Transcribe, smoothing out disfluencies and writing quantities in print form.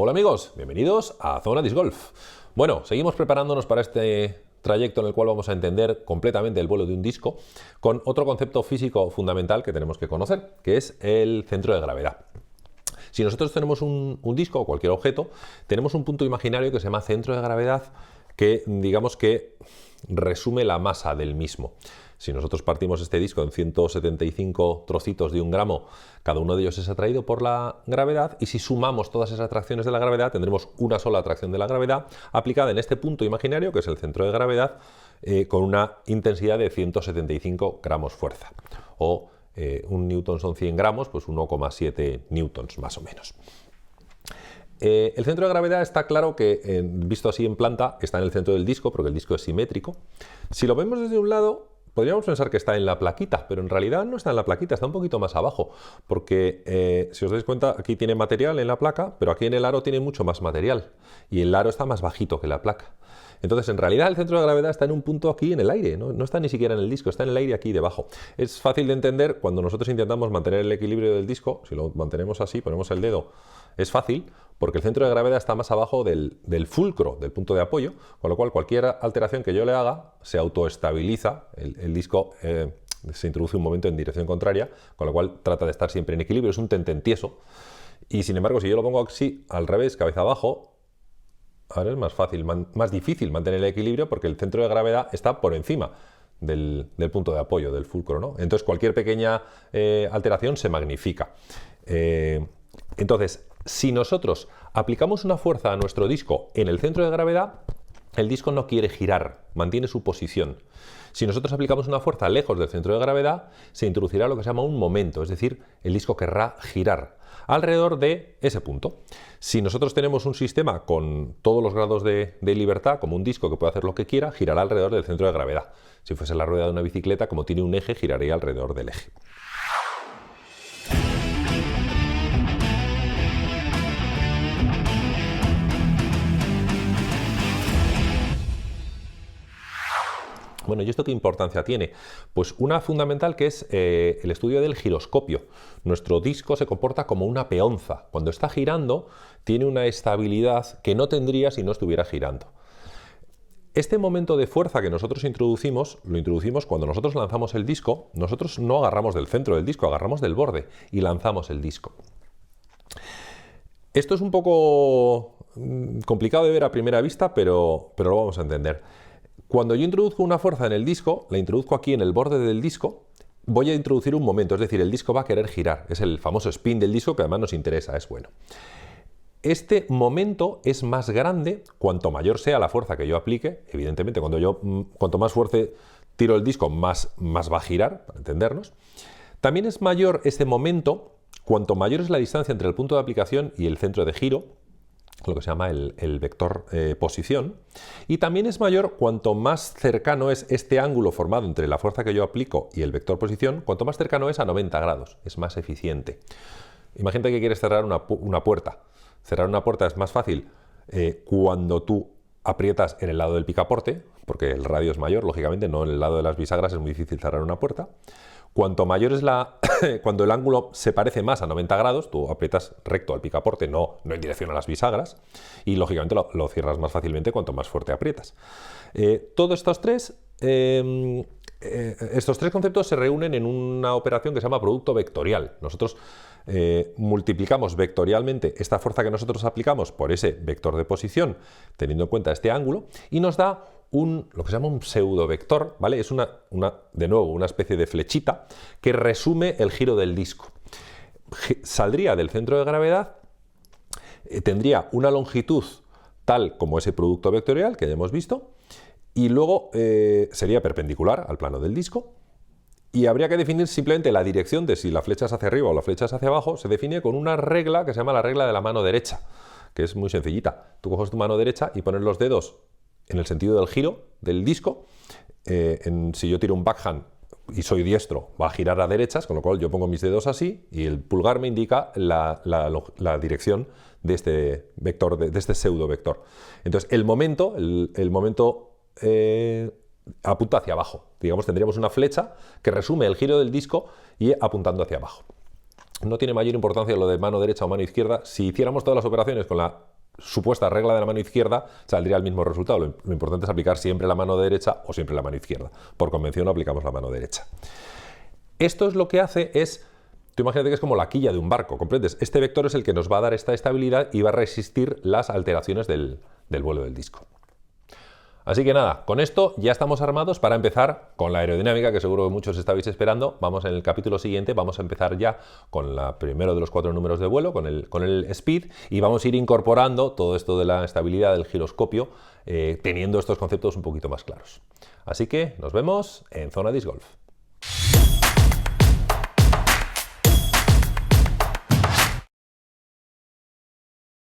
Hola amigos, bienvenidos a Zona Disc Golf. Bueno, seguimos preparándonos para este trayecto en el cual vamos a entender completamente el vuelo de un disco con otro concepto físico fundamental que tenemos que conocer, que es el centro de gravedad. Si nosotros tenemos un disco o cualquier objeto, tenemos un punto imaginario que se llama centro de gravedad que digamos que resume la masa del mismo. Si nosotros partimos este disco en 175 trocitos de 1 gramo, cada uno de ellos es atraído por la gravedad, y si sumamos todas esas atracciones de la gravedad, tendremos una sola atracción de la gravedad aplicada en este punto imaginario, que es el centro de gravedad, con una intensidad de 175 gramos fuerza. O un newton son 100 gramos, pues 1,7 newtons más o menos. El centro de gravedad está claro que, visto así en planta, está en el centro del disco, porque el disco es simétrico. Si lo vemos desde un lado, podríamos pensar que está en la plaquita, pero en realidad no está en la plaquita, está un poquito más abajo, porque si os dais cuenta, aquí tiene material en la placa, pero aquí en el aro tiene mucho más material, y el aro está más bajito que la placa. Entonces, en realidad, el centro de gravedad está en un punto aquí en el aire, no está ni siquiera en el disco, está en el aire aquí debajo. Es fácil de entender cuando nosotros intentamos mantener el equilibrio del disco. Si lo mantenemos así, ponemos el dedo, es fácil, porque el centro de gravedad está más abajo del fulcro, del punto de apoyo, con lo cual cualquier alteración que yo le haga se autoestabiliza, el disco se introduce un momento en dirección contraria, con lo cual trata de estar siempre en equilibrio, es un tententieso. Y sin embargo, si yo lo pongo así, al revés, cabeza abajo, ahora es más fácil, más difícil mantener el equilibrio, porque el centro de gravedad está por encima del punto de apoyo, del fulcro, ¿no? Entonces cualquier pequeña alteración se magnifica. Entonces, si nosotros aplicamos una fuerza a nuestro disco en el centro de gravedad, el disco no quiere girar, mantiene su posición. Si nosotros aplicamos una fuerza lejos del centro de gravedad, se introducirá lo que se llama un momento, es decir, el disco querrá girar alrededor de ese punto. Si nosotros tenemos un sistema con todos los grados de libertad, como un disco que puede hacer lo que quiera, girará alrededor del centro de gravedad. Si fuese la rueda de una bicicleta, como tiene un eje, giraría alrededor del eje. Bueno, ¿y esto qué importancia tiene? Pues una fundamental, que es el estudio del giroscopio. Nuestro disco se comporta como una peonza. Cuando está girando, tiene una estabilidad que no tendría si no estuviera girando. Este momento de fuerza que nosotros introducimos, lo introducimos cuando nosotros lanzamos el disco. Nosotros no agarramos del centro del disco, agarramos del borde y lanzamos el disco. Esto es un poco complicado de ver a primera vista, pero lo vamos a entender. Cuando yo introduzco una fuerza en el disco, la introduzco aquí en el borde del disco, voy a introducir un momento, es decir, el disco va a querer girar. Es el famoso spin del disco, que además nos interesa, es bueno. Este momento es más grande cuanto mayor sea la fuerza que yo aplique. Evidentemente, cuanto más fuerte tiro el disco, más va a girar, para entendernos. También es mayor este momento cuanto mayor es la distancia entre el punto de aplicación y el centro de giro, lo que se llama el vector posición, y también es mayor cuanto más cercano es este ángulo formado entre la fuerza que yo aplico y el vector posición, cuanto más cercano es a 90 grados, es más eficiente. Imagínate que quieres cerrar una puerta. Cerrar una puerta es más fácil cuando tú aprietas en el lado del picaporte, porque el radio es mayor, lógicamente, no en el lado de las bisagras es muy difícil cerrar una puerta. Cuanto mayor es cuando el ángulo se parece más a 90 grados, tú aprietas recto al picaporte, no en dirección a las bisagras, y lógicamente lo cierras más fácilmente cuanto más fuerte aprietas. Todos estos tres conceptos se reúnen en una operación que se llama producto vectorial. Nosotros multiplicamos vectorialmente esta fuerza que nosotros aplicamos por ese vector de posición, teniendo en cuenta este ángulo, y nos da lo que se llama un pseudovector, ¿vale? Es de nuevo una especie de flechita que resume el giro del disco. Saldría del centro de gravedad, tendría una longitud tal como ese producto vectorial que ya hemos visto, y luego sería perpendicular al plano del disco. Y habría que definir simplemente la dirección de si la flecha es hacia arriba o la flecha es hacia abajo. Se define con una regla que se llama la regla de la mano derecha, que es muy sencillita. Tú coges tu mano derecha y pones los dedos en el sentido del giro del disco. Si yo tiro un backhand y soy diestro, va a girar a derechas, con lo cual yo pongo mis dedos así y el pulgar me indica la dirección de este vector, de este pseudo vector. Entonces el momento apunta hacia abajo. Digamos, tendríamos una flecha que resume el giro del disco y apuntando hacia abajo. No tiene mayor importancia lo de mano derecha o mano izquierda. Si hiciéramos todas las operaciones con la supuesta regla de la mano izquierda, saldría el mismo resultado. Lo importante es aplicar siempre la mano derecha o siempre la mano izquierda. Por convención aplicamos la mano derecha. Esto es lo que hace es, tú imagínate que es como la quilla de un barco, ¿comprendes? Este vector es el que nos va a dar esta estabilidad y va a resistir las alteraciones del vuelo del disco. Así que nada, con esto ya estamos armados para empezar con la aerodinámica, que seguro que muchos estabais esperando. Vamos en el capítulo siguiente, vamos a empezar ya con el primero de los 4 números de vuelo, con el speed, y vamos a ir incorporando todo esto de la estabilidad del giroscopio, teniendo estos conceptos un poquito más claros. Así que nos vemos en Zona Disc Golf.